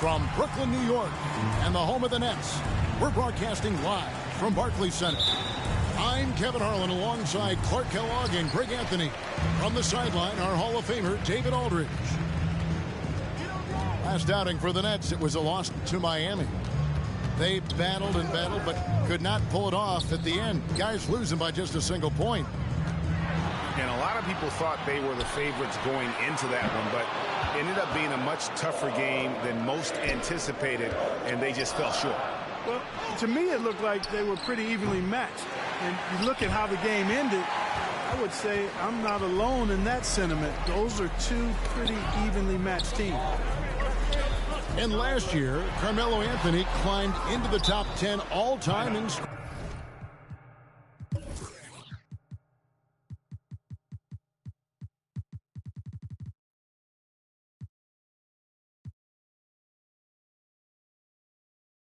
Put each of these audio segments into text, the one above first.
From Brooklyn, New York, and the home of the Nets, we're broadcasting live from Barclays Center. I'm Kevin Harlan alongside Clark Kellogg and Greg Anthony. From the sideline, our Hall of Famer, David Aldridge. Last outing for the Nets, it was a loss to Miami. They battled and battled, but could not pull it off at the end. Guys losing by just a single point. And a lot of people thought they were the favorites going into that one, but ended up being a much tougher game than most anticipated, and they just fell short. Well, to me, it looked like they were pretty evenly matched. And you look at how the game ended, I would say I'm not alone in that sentiment. Those are two pretty evenly matched teams. And last year, Carmelo Anthony climbed into the top 10 all-time in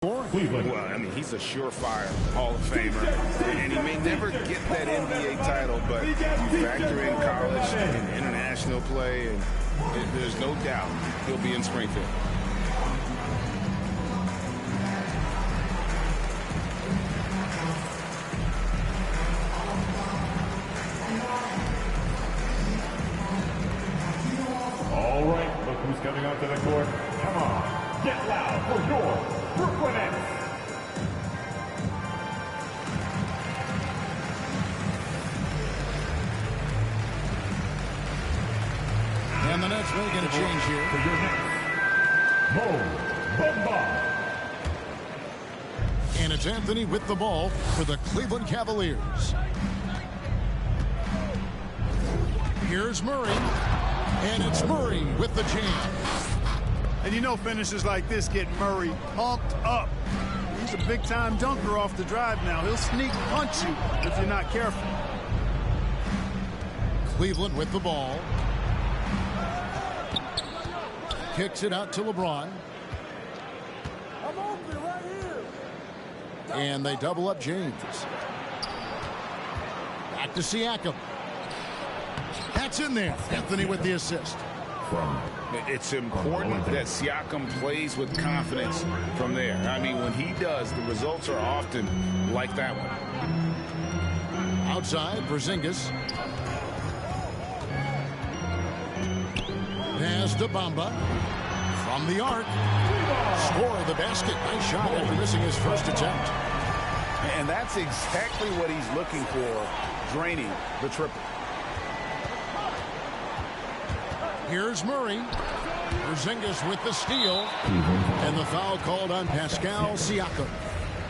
Well, I mean, he's a surefire Hall of Famer, and he may never get that NBA title, but you factor in college and international play, and there's no doubt he'll be in Springfield. All right, look who's coming onto the court. Come on, get loud for your Brooklyn Nets. And the Nets making a change here. For your Nets, Mo Bamba. And it's Anthony with the ball for the Cleveland Cavaliers. Here's Murray. And it's Murray with the jam. And you know finishes like this get Murray pumped up. He's a big-time dunker off the drive now. He'll sneak punch you if you're not careful. Cleveland with the ball. Kicks it out to LeBron. I'm open right here. And they double up James. Back to Siakam. That's in there. Anthony with the assist. It's important that Siakam plays with confidence from there. I mean, when he does, the results are often like that one. Outside, Porzingis. Pass to Bamba. From the arc. Score of the basket. Nice shot after missing his first attempt. And that's exactly what he's looking for, draining the triple. Here's Murray. Porzingis with the steal. And the foul called on Pascal Siakam.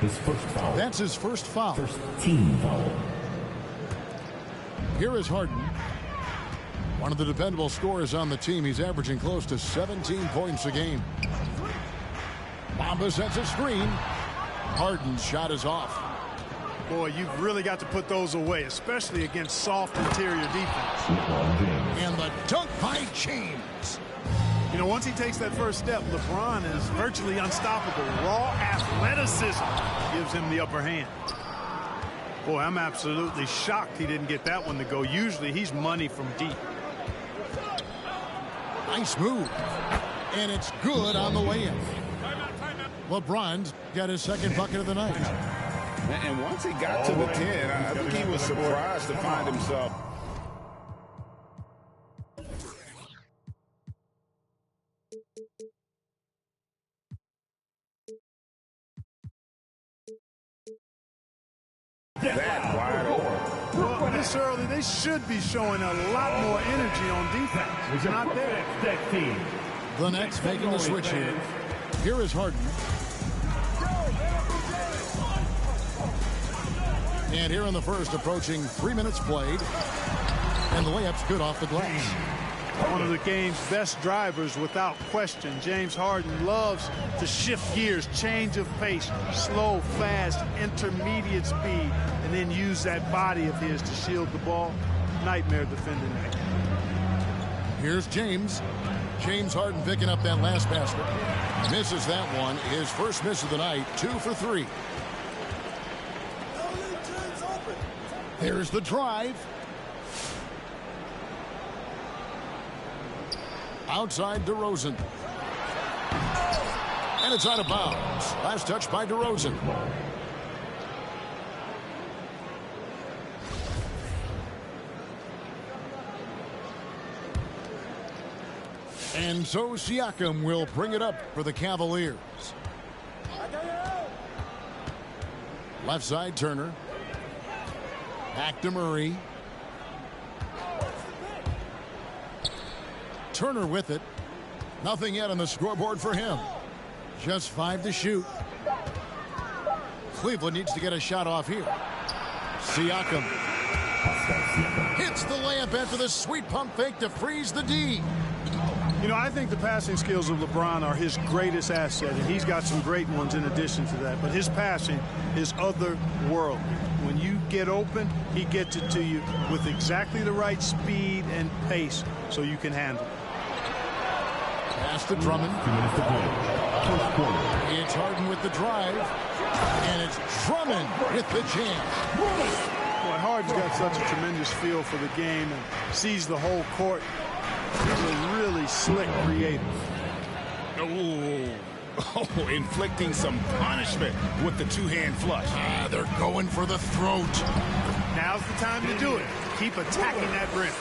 His first foul. That's his first foul. First team foul. Here is Harden. One of the dependable scorers on the team. He's averaging close to 17 points a game. Bamba sets a screen. Harden's shot is off. Boy, you've really got to put those away, especially against soft interior defense. And the dunk by James. You know, once he takes that first step, LeBron is virtually unstoppable. Raw athleticism gives him the upper hand. Boy, I'm absolutely shocked he didn't get that one to go. Usually he's money from deep. Nice move. And it's good on the way in. LeBron's got his second bucket of the night. And once he got to the 10, I think he was surprised to find himself. That wide open. Well, this early, they should be showing a lot more energy on defense. It's not there. The Nets making a switch here. Here is Harden. And here in the first, approaching 3 minutes played. And the layup's good off the glass. One of the game's best drivers without question. James Harden loves to shift gears, change of pace, slow, fast, intermediate speed, and then use that body of his to shield the ball. Nightmare defending that. Here's James. James Harden picking up that last basket. Misses that one. His first miss of the night, 2 for 3. There's the drive. Outside DeRozan. And it's out of bounds. Last touch by DeRozan. And so Siakam will bring it up for the Cavaliers. Left side, Turner. Back to Murray. Turner with it. Nothing yet on the scoreboard for him. Just 5 to shoot. Cleveland needs to get a shot off here. Siakam hits the layup after the sweet pump fake to freeze the D. You know, I think the passing skills of LeBron are his greatest asset, and he's got some great ones in addition to that. But his passing is otherworldly. When you get open, he gets it to you with exactly the right speed and pace so you can handle it. Pass to Drummond. 2 minutes to play. First quarter. It's Harden with the drive. And it's Drummond with the jam. Boy, Harden's got such a tremendous feel for the game and sees the whole court. He's a really slick creator. Oh, inflicting some punishment with the two-hand flush. They're going for the throat. Now's the time to do it. Keep attacking that rim.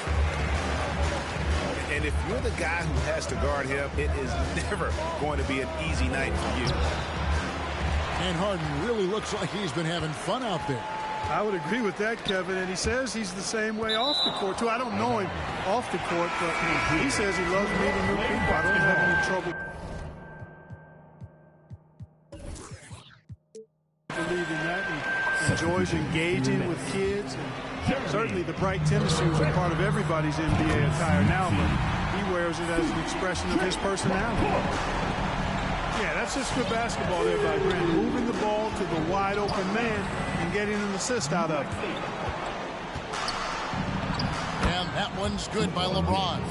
And if you're the guy who has to guard him, it is never going to be an easy night for you. And Harden really looks like he's been having fun out there. I would agree with that, Kevin, and he says he's the same way off the court, too. I don't know him off the court, but he says he loves meeting new people. I don't have any trouble believing that. He enjoys engaging with kids, and certainly the bright tennis shoes are part of everybody's NBA attire now, but he wears it as an expression of his personality. Yeah, that's just good basketball there by Grant, moving the ball to the wide-open man and getting an assist out of it. And that one's good by LeBron.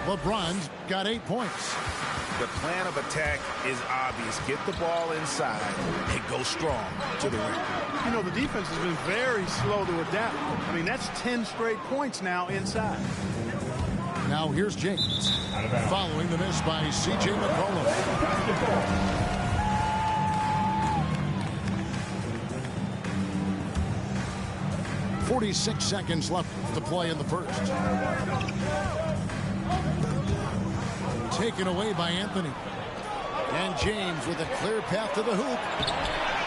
LeBron's got 8 points. The plan of attack is obvious. Get the ball inside and go strong to the rim. You know, the defense has been very slow to adapt. I mean, that's 10 straight points now inside. Now here's James, following the miss by C.J. McCollum. 46 seconds left to play in the first. Taken away by Anthony. And James with a clear path to the hoop.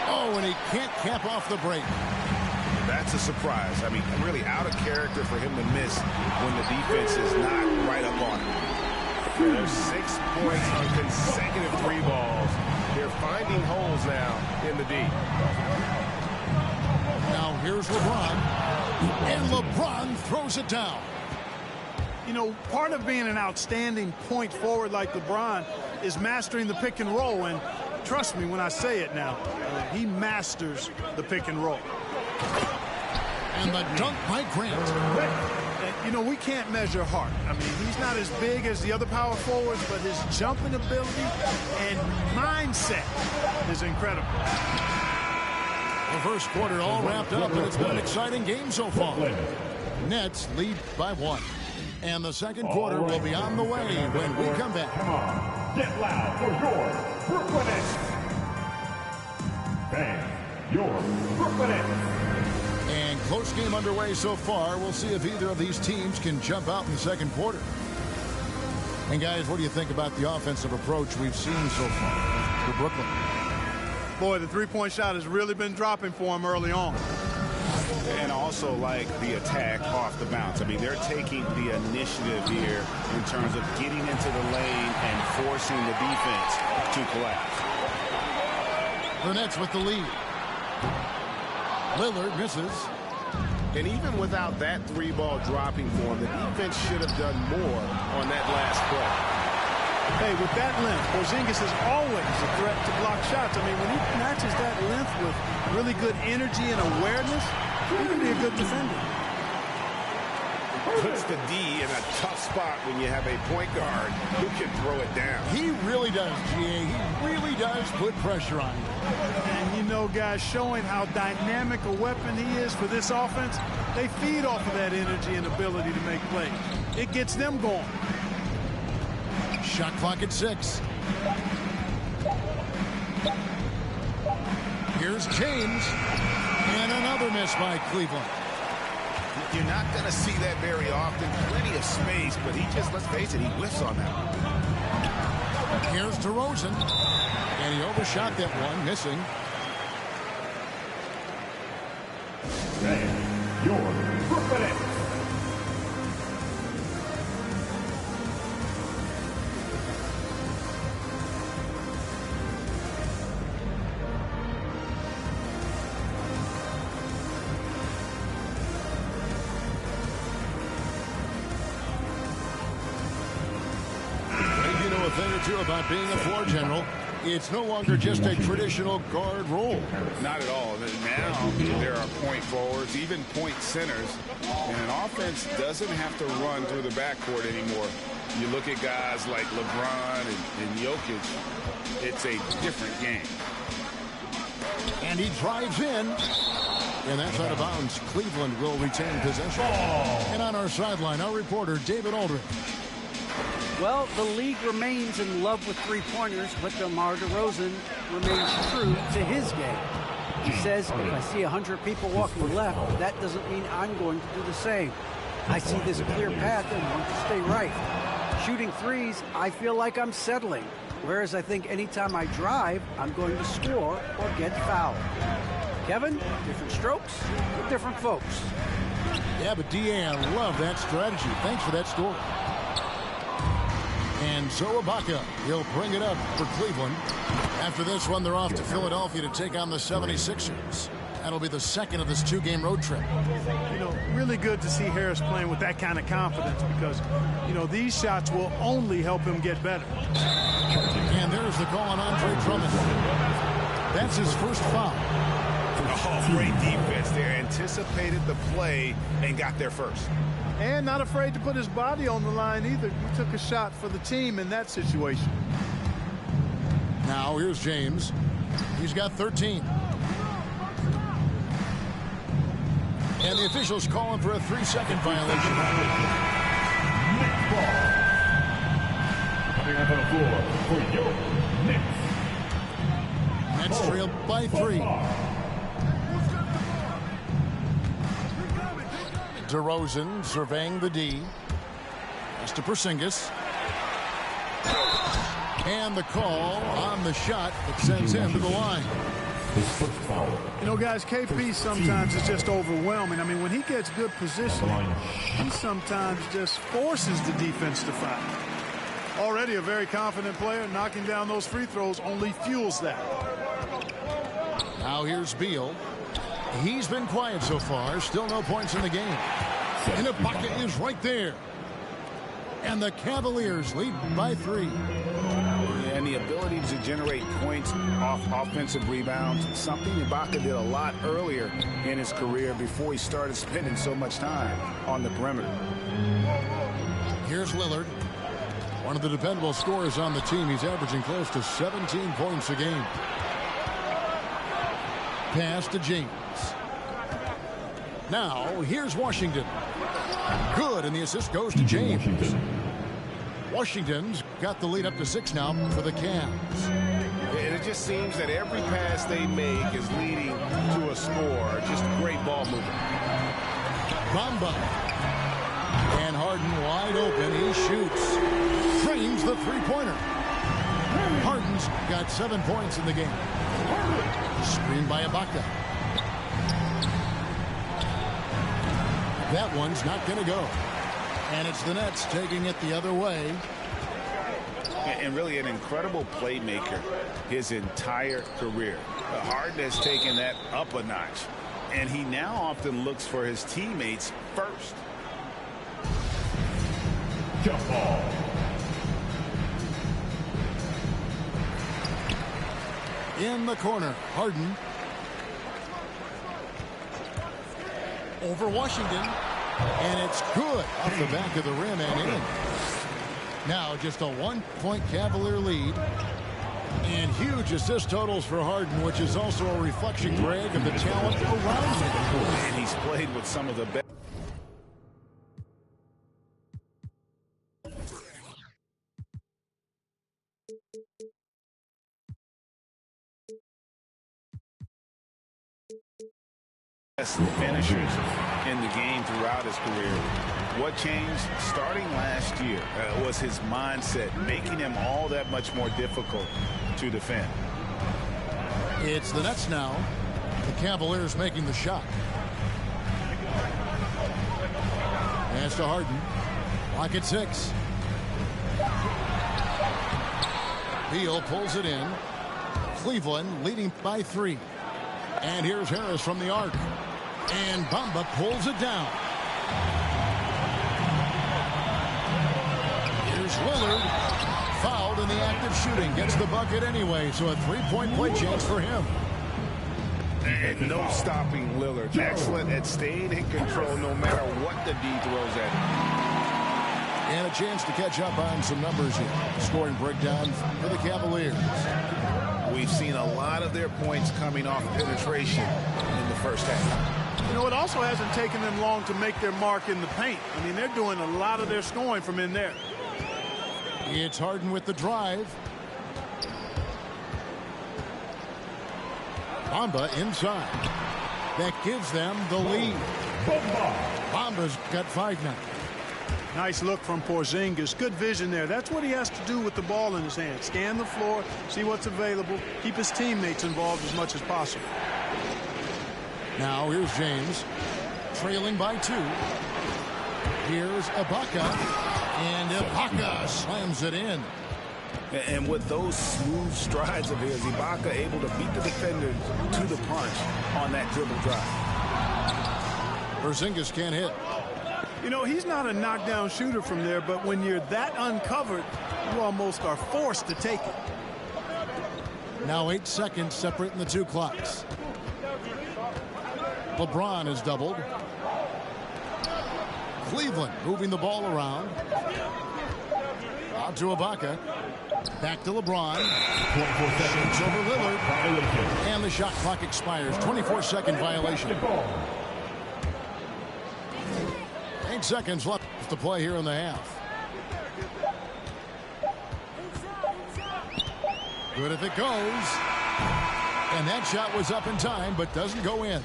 Oh, and he can't cap off the break. That's a surprise. I mean, really out of character for him to miss when the defense is not right up on him. There's 6 points on consecutive 3 balls. They're finding holes now in the D. Now here's LeBron. And LeBron throws it down. You know, part of being an outstanding point forward like LeBron is mastering the pick and roll. And trust me when I say it now, he masters the pick and roll. And the dunk by Grant. You know, we can't measure heart. I mean, he's not as big as the other power forwards, but his jumping ability and mindset is incredible. The first quarter all wrapped up, and it's been an exciting game so far. Nets lead by 1. And the second quarter will be on the way when we come back. Come on, get loud for your Brooklyn Nets. Fans, your Brooklyn Nets. And close game underway so far. We'll see if either of these teams can jump out in the second quarter. And guys, what do you think about the offensive approach we've seen so far for Brooklyn? Boy, the three-point shot has really been dropping for him early on. And also like the attack off the bounce. I mean, they're taking the initiative here in terms of getting into the lane and forcing the defense to collapse. The Nets with the lead. Lillard misses. And even without that 3-ball dropping for him, the defense should have done more on that last play. Hey, with that length, Porzingis is always a threat to block shots. I mean, when he matches that length with really good energy and awareness, he can be a good defender. Puts the D in a tough spot when you have a point guard who can throw it down. He really does, GA. He really does put pressure on you. And you know, guys, showing how dynamic a weapon he is for this offense, they feed off of that energy and ability to make plays. It gets them going. Shot clock at 6. Here's James. And another miss by Cleveland. You're not going to see that very often. Plenty of space, but he just, let's face it, he whiffs on that one. Here's DeRozan. And he overshot that one, missing. And your Brooklyn Nets. You know a thing or two about being a floor general. It's no longer just a traditional guard role. Not at all. Now there are point forwards, even point centers, and an offense doesn't have to run through the backcourt anymore. You look at guys like LeBron and Jokic, it's a different game. And he drives in. And that's out of bounds. Cleveland will retain possession. And on our sideline, our reporter, David Aldridge. Well, the league remains in love with three-pointers, but DeMar DeRozan remains true to his game. He says, if I see 100 people walking left, that doesn't mean I'm going to do the same. I see this clear path and want to stay right. Shooting threes, I feel like I'm settling, whereas I think anytime I drive, I'm going to score or get fouled. Kevin, different strokes for different folks. Yeah, but D.A., I love that strategy. Thanks for that story. And Zoe Ibaka, he'll bring it up for Cleveland. After this one, they're off to Philadelphia to take on the 76ers. That'll be the second of this two-game road trip. You know, really good to see Harris playing with that kind of confidence because, you know, these shots will only help him get better. And there's the call on Andre Drummond. That's his first foul. Oh, great defense there. Anticipated the play and got there first. And not afraid to put his body on the line either. He took a shot for the team in that situation. Now here's James. He's got 13. And the officials calling for a 3-second violation. Next ball. Coming onto the floor for your Knicks. Nets trail by 3. DeRozan surveying the D. That's to Porzingis. And the call on the shot that sends him to the line. You know, guys, KP sometimes is just overwhelming. I mean, when he gets good positioning, he sometimes just forces the defense to foul. Already a very confident player, knocking down those free throws only fuels that. Now here's Beal. He's been quiet so far. Still no points in the game. And Ibaka is right there. And the Cavaliers lead by 3. And the ability to generate points off offensive rebounds, something Ibaka did a lot earlier in his career before he started spending so much time on the perimeter. Here's Lillard. One of the dependable scorers on the team. He's averaging close to 17 points a game. Pass to James. Now, here's Washington. Good, and the assist goes to James. Washington's got the lead up to 6 now for the Cavs. And it just seems that every pass they make is leading to a score. Just great ball movement. Bamba. And Harden wide open. He shoots. Frames the three-pointer. Harden's got 7 points in the game. Screened by Ibaka. That one's not going to go. And it's the Nets taking it the other way. And really an incredible playmaker his entire career. Harden has taken that up a notch. And he now often looks for his teammates first. Jump ball. In the corner, Harden. Over Washington. And it's good off the back of the rim and in. Now just a 1-point Cavalier lead. And huge assist totals for Harden, which is also a reflection, Greg, of the talent around him. And he's played with some of the best. best finishers in the game throughout his career. What changed starting last year was his mindset, making him all that much more difficult to defend. It's the Nets now. The Cavaliers making the shot. Pass to Harden. Clock at 6. Beal pulls it in. Cleveland leading by 3. And here's Harris from the arc. And Bamba pulls it down. Here's Lillard. Fouled in the act of shooting. Gets the bucket anyway, so a three-point play chance for him. And no stopping Lillard. Excellent at staying in control no matter what the D throws at him. And a chance to catch up on some numbers here. Scoring breakdown for the Cavaliers. We've seen a lot of their points coming off penetration in the first half. You know, it also hasn't taken them long to make their mark in the paint. I mean, they're doing a lot of their scoring from in there. It's Harden with the drive. Bamba inside. That gives them the lead. Bamba's got 5 now. Nice look from Porzingis. Good vision there. That's what he has to do with the ball in his hand. Scan the floor, see what's available, keep his teammates involved as much as possible. Now here's James. Trailing by 2. Here's Ibaka. And Ibaka slams it in. And with those smooth strides of his, Ibaka able to beat the defender to the punch on that dribble drive. Porzingis can't hit. You know, he's not a knockdown shooter from there, but when you're that uncovered, you almost are forced to take it. Now 8 seconds separating the 2 clocks. LeBron is doubled. Cleveland moving the ball around. Out to Ibaka. Back to LeBron. Shoots over Lillard. And the shot clock expires. 24-second violation. 8 seconds left to play here in the half. Good if it goes. And that shot was up in time, but doesn't go in.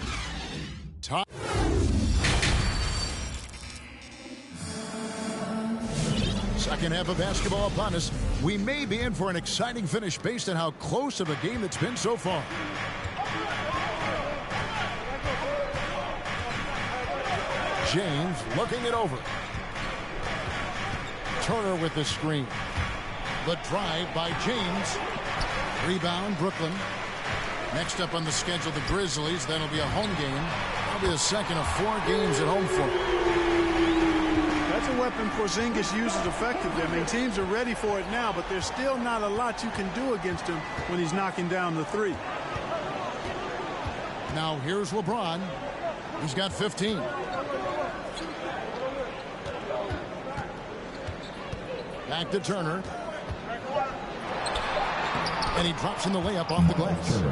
Top. Second half of basketball upon us. We may be in for an exciting finish based on how close of a game it's been so far. James looking it over. Turner with the screen. The drive by James. Rebound, Brooklyn. Next up on the schedule, the Grizzlies. That'll be a home game. That'll be the second of 4 games at home for them. That's a weapon Porzingis uses effectively. I mean, teams are ready for it now, but there's still not a lot you can do against him when he's knocking down the 3. Now here's LeBron. He's got 15. Back to Turner. And he drops in the layup off the glass.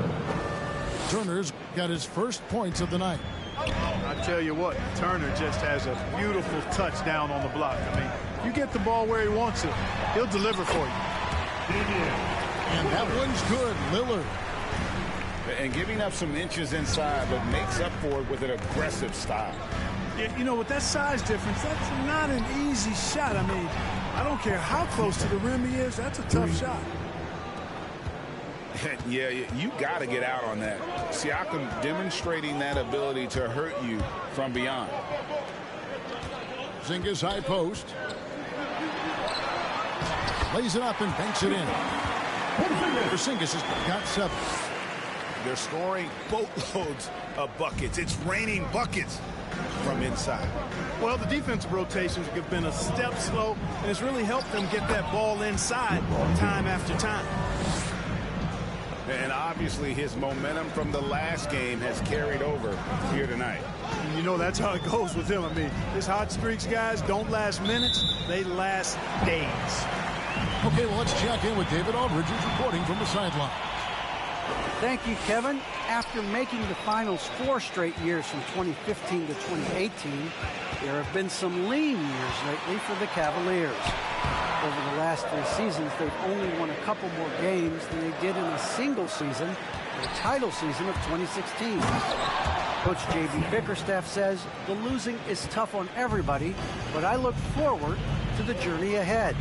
Turner's got his first points of the night. I tell you what, Turner just has a beautiful touchdown on the block. I mean, you get the ball where he wants it, he'll deliver for you. And that one's good, Lillard. And giving up some inches inside, but makes up for it with an aggressive style. Yeah, you know, with that size difference, that's not an easy shot. I mean, I don't care how close to the rim he is, that's a tough shot. Yeah, you got to get out on that. Siakam demonstrating that ability to hurt you from beyond. Porzingis high post. Lays it up and banks it in. Porzingis has got 7. They're scoring boatloads of buckets. It's raining buckets from inside. Well, the defensive rotations have been a step slow, and it's really helped them get that ball inside time after time. And obviously his momentum from the last game has carried over here tonight. And you know that's how it goes with him. I mean, his hot streaks, guys, don't last minutes. They last days. Okay, well, let's check in with David Aldridge, who's reporting from the sideline. Thank you, Kevin. After making the finals 4 straight years from 2015 to 2018, there have been some lean years lately for the Cavaliers. Over the last 3 seasons, they've only won a couple more games than they did in a single season, the title season of 2016. Coach J.B. Bickerstaff says the losing is tough on everybody, but I look forward to the journey ahead.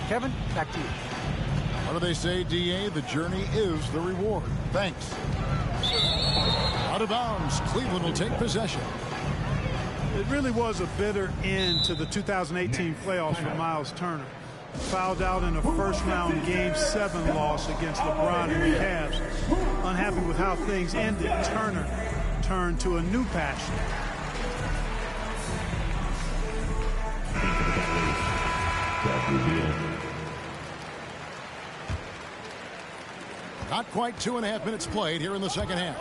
Kevin, back to you. What do they say, D.A.? The journey is the reward. Thanks. Out of bounds. Cleveland will take possession. It really was a bitter end to the 2018 playoffs for Miles Turner. Fouled out in a first-round Game 7 loss against LeBron and the Cavs. Unhappy with how things ended, Turner turned to a new passion. Not quite 2.5 minutes played here in the second half.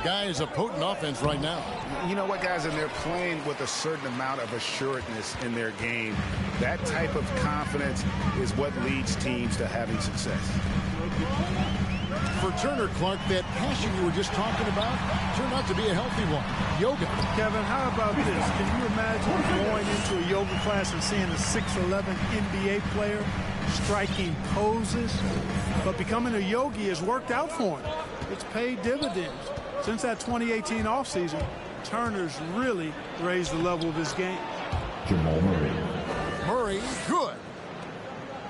Guys, a potent offense right now. You know what, guys? And they're playing with a certain amount of assuredness in their game. That type of confidence is what leads teams to having success. For Turner, Clark, that passion you were just talking about turned out to be a healthy one. Yoga. Kevin, how about this? Can you imagine going into a yoga class and seeing a 6'11" NBA player striking poses? But becoming a yogi has worked out for him. It's paid dividends. Since that 2018 offseason, Turner's really raised the level of his game. Jamal Murray. Murray, good.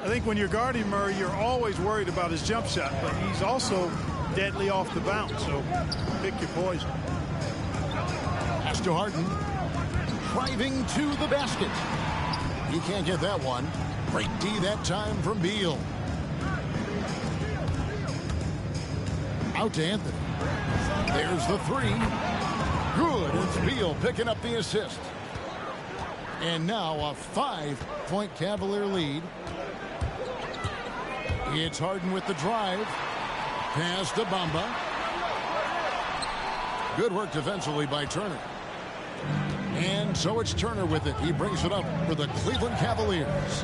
I think when you're guarding Murray, you're always worried about his jump shot, but he's also deadly off the bounce, so pick your poison. Pass to Harden. Driving to the basket. He can't get that one. Great D that time from Beal. Out to Anthony. There's the three. Good. It's Beal picking up the assist. And now a 5-point Cavalier lead. It's Harden with the drive. Pass to Bamba. Good work defensively by Turner. And so it's Turner with it. He brings it up for the Cleveland Cavaliers.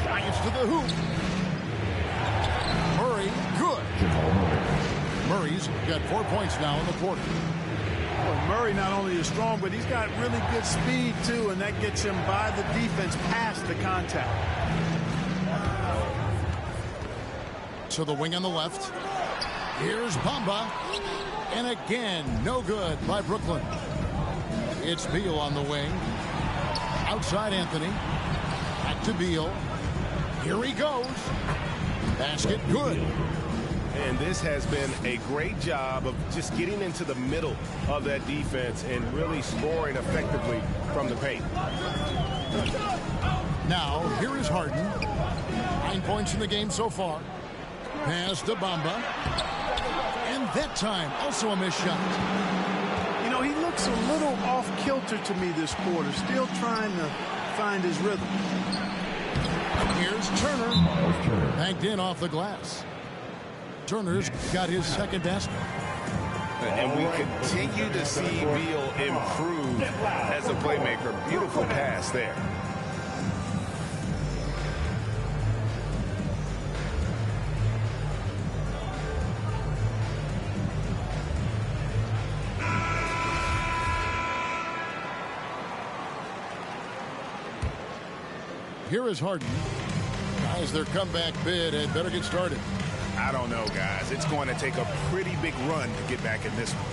Drives to the hoop. Murray, good. Murray's got 4 points now in the quarter. Well, Murray not only is strong, but he's got really good speed, too, and that gets him by the defense past the contact. To the wing on the left. Here's Bamba. And again, no good by Brooklyn. It's Beal on the wing. Outside Anthony. Back to Beal. Here he goes. Basket good. And this has been a great job of just getting into the middle of that defense and really scoring effectively from the paint. Now, here is Harden. 9 points in the game so far. Pass to Bamba. And that time, also a missed shot. You know, he looks a little off-kilter to me this quarter, still trying to find his rhythm. Here's Turner. Banked in off the glass. Turner's got his second basket. And we continue to see Beal improve as a playmaker. Beautiful pass there. Here is Harden. Guys, their comeback bid had better get started. I don't know, guys. It's going to take a pretty big run to get back in this one.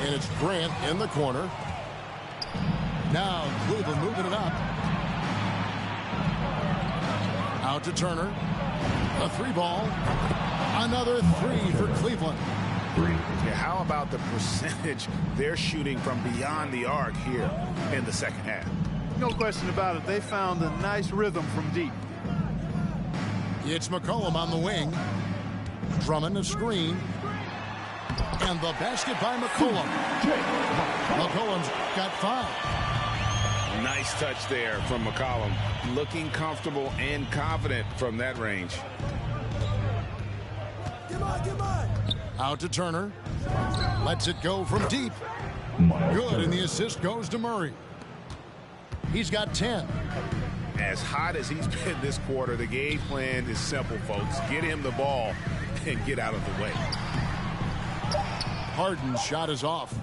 And it's Grant in the corner. Now Cleveland moving it up. Out to Turner. A three ball. Another three for Cleveland. Yeah, how about the percentage they're shooting from beyond the arc here in the second half? No question about it. They found a nice rhythm from deep. It's McCollum on the wing. Drummond a screen. And the basket by McCollum. McCollum's got 5. Nice touch there from McCollum. Looking comfortable and confident from that range. Out to Turner. Lets it go from deep. Good, and the assist goes to Murray. He's got 10. As hot as he's been this quarter, the game plan is simple, folks. Get him the ball and get out of the way. Harden's shot is off.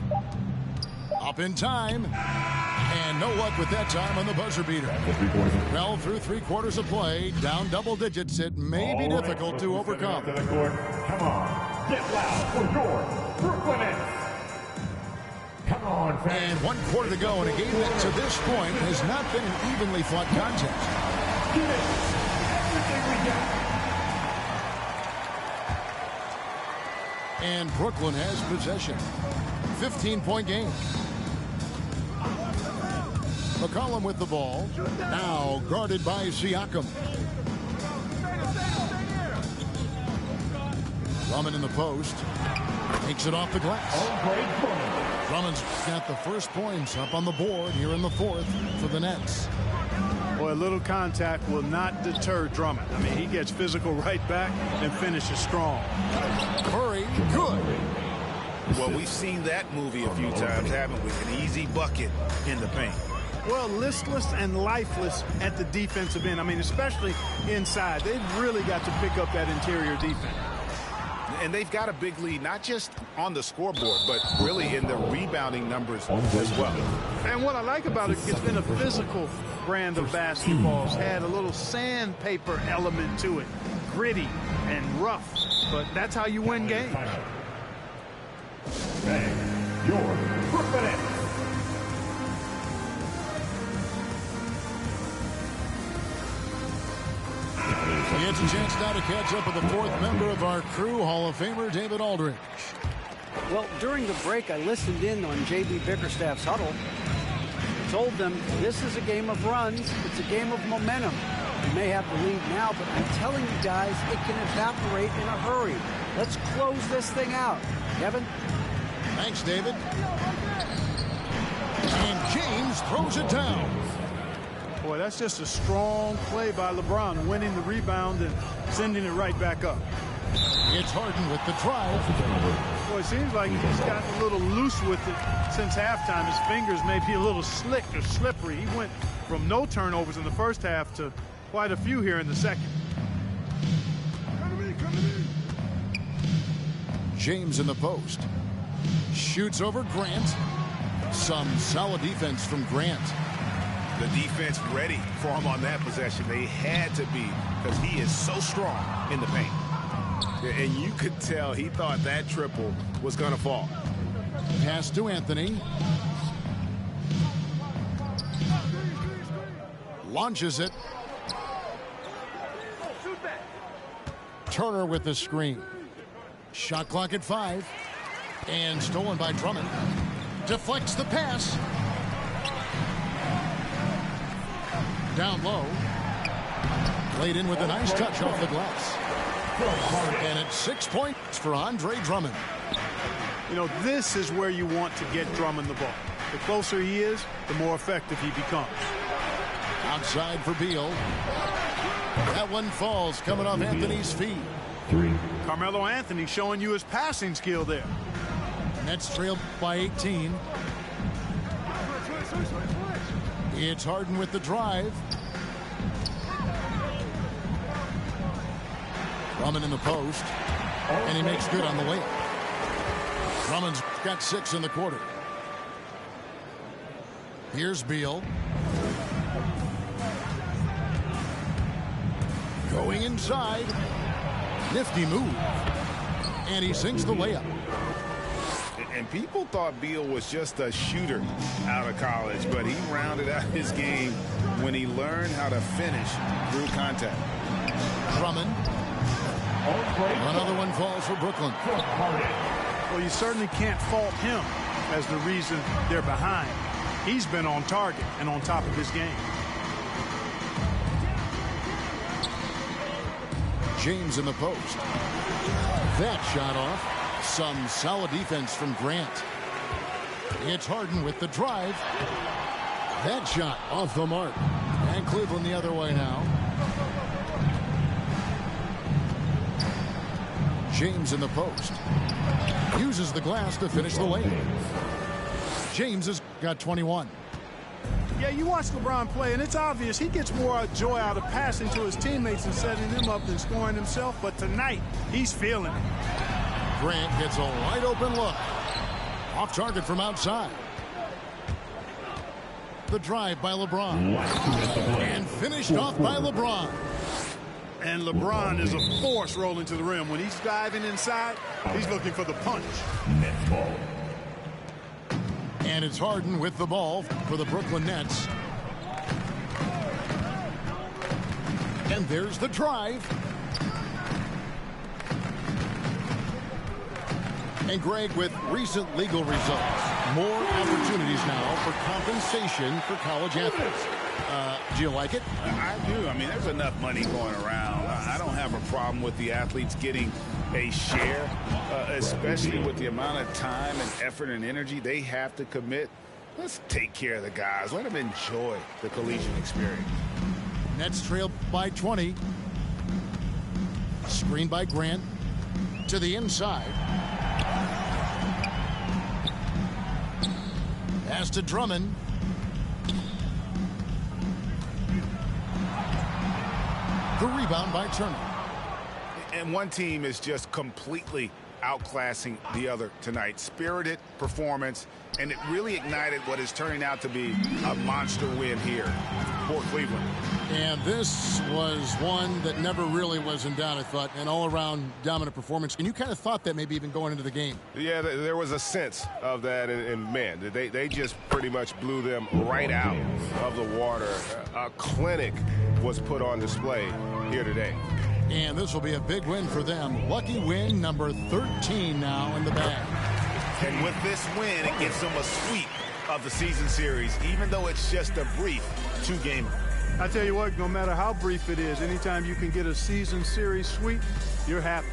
A Up in time. And no luck with that time on the buzzer beater. Well, through 3/4 of play, down double digits, it may be difficult to overcome. To the court. Come on, get loud for your Brooklyn Nets. Come on, fans. And 1/4 to go in a game that to this point has not been an evenly fought contest. Give it everything we got. And Brooklyn has possession. 15-point game. McCollum with the ball. Now guarded by Siakam. Drummond in the post. Takes it off the glass. Drummond's got the first points up on the board here in the 4th for the Nets. Boy, a little contact will not deter Drummond. I mean, he gets physical right back and finishes strong. Curry, good. Well, we've seen that movie a few times, haven't we? An easy bucket in the paint. Well, listless and lifeless at the defensive end. I mean, especially inside. They've really got to pick up that interior defense. And they've got a big lead, not just on the scoreboard, but really in the rebounding numbers as well. And what I like about it, it's been a physical brand of basketball. It's had a little sandpaper element to it. Gritty and rough. But that's how you win games. Bang, your Brooklyn Nets. He gets a chance now to catch up with the 4th member of our crew, Hall of Famer David Aldridge. Well, during the break, I listened in on J.B. Bickerstaff's huddle. I told them this is a game of runs. It's a game of momentum. You may have the lead now, but I'm telling you guys, it can evaporate in a hurry. Let's close this thing out. Kevin? Thanks, David. And James throws it down. Boy, that's just a strong play by LeBron, winning the rebound and sending it right back up. It's Harden with the drive. Boy, it seems like he's gotten a little loose with it since halftime. His fingers may be a little slick or slippery. He went from no turnovers in the first half to quite a few here in the second. James in the post. Shoots over Grant. Some solid defense from Grant. The defense ready for him on that possession. They had to be, because he is so strong in the paint. And you could tell he thought that triple was going to fall. Pass to Anthony. Launches it. Turner with the screen. Shot clock at 5. And stolen by Drummond. Deflects the pass. Down low. Laid in with a nice touch off the glass. And it's 6 points for Andre Drummond. You know, this is where you want to get Drummond the ball. The closer he is, the more effective he becomes. Outside for Beal. That one falls coming off Anthony's feet. Carmelo Anthony showing you his passing skill there. Nets trailed by 18. It's Harden with the drive. Drummond in the post. And he makes good on the layup. Drummond's got 6 in the quarter. Here's Beal. Going inside. Nifty move. And he sinks the layup. And people thought Beal was just a shooter out of college, but he rounded out his game when he learned how to finish through contact. Drummond. Another one falls for Brooklyn. Well, you certainly can't fault him as the reason they're behind. He's been on target and on top of his game. James in the post. That shot off. Some solid defense from Grant. It's Harden with the drive. That shot off the mark. And Cleveland the other way now. James in the post. Uses the glass to finish the layup. James has got 21. Yeah, you watch LeBron play, and it's obvious he gets more joy out of passing to his teammates and setting them up than scoring himself. But tonight, he's feeling it. Grant gets a wide open look. Off target from outside. The drive by LeBron. And finished off by LeBron. And LeBron is a force rolling to the rim. When he's diving inside, he's looking for the punch. Nets ball. And it's Harden with the ball for the Brooklyn Nets. And there's the drive. And Greg, with recent legal results, more opportunities now for compensation for college athletes. Do you like it? I do. I mean, there's enough money going around. I don't have a problem with the athletes getting a share, especially with the amount of time and effort and energy they have to commit. Let's take care of the guys. Let them enjoy the collegiate experience. Nets trail by 20. Screen by Grant to the inside. Pass to Drummond. The rebound by Turner. And one team is just completely outclassing the other tonight. Spirited performance, and it really ignited what is turning out to be a monster win here for Cleveland. And this was one that never really was in doubt, I thought, an all-around dominant performance. And you kind of thought that maybe even going into the game. Yeah, there was a sense of that, and man, they just pretty much blew them right out of the water. A clinic was put on display here today. And this will be a big win for them. Lucky win number 13 now in the bag. And with this win, it gives them a sweep of the season series, even though it's just a brief two-gamer. I tell you what, no matter how brief it is, anytime you can get a season series sweep, you're happy.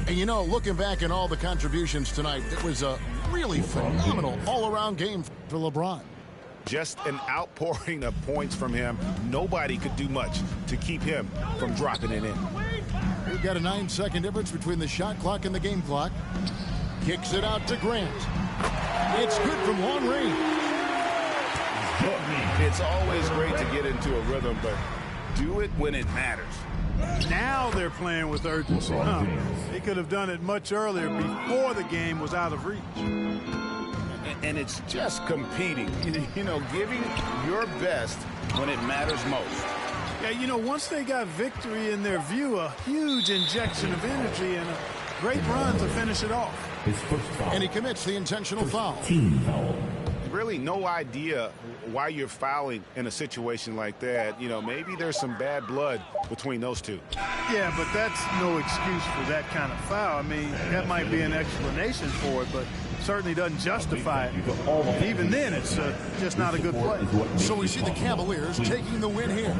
And you know, looking back at all the contributions tonight, it was a really phenomenal all-around game for LeBron. Just an outpouring of points from him. Nobody could do much to keep him from dropping it in. We've got a 9-second difference between the shot clock and the game clock. Kicks it out to Grant. It's good from long range. It's always great to get into a rhythm, but do it when it matters. Now they're playing with urgency. They could have done it much earlier before the game was out of reach. And it's just competing, you know, giving your best when it matters most. Yeah, you know, once they got victory in their view, a huge injection of energy and a great run to finish it off. And he commits the intentional foul. Team foul. Really no idea why you're fouling in a situation like that. You know, maybe there's some bad blood between those two. Yeah, but that's no excuse for that kind of foul. I mean, that might be an explanation for it, but certainly doesn't justify it. Even then, it's just not a good play. So we see the Cavaliers taking the win here.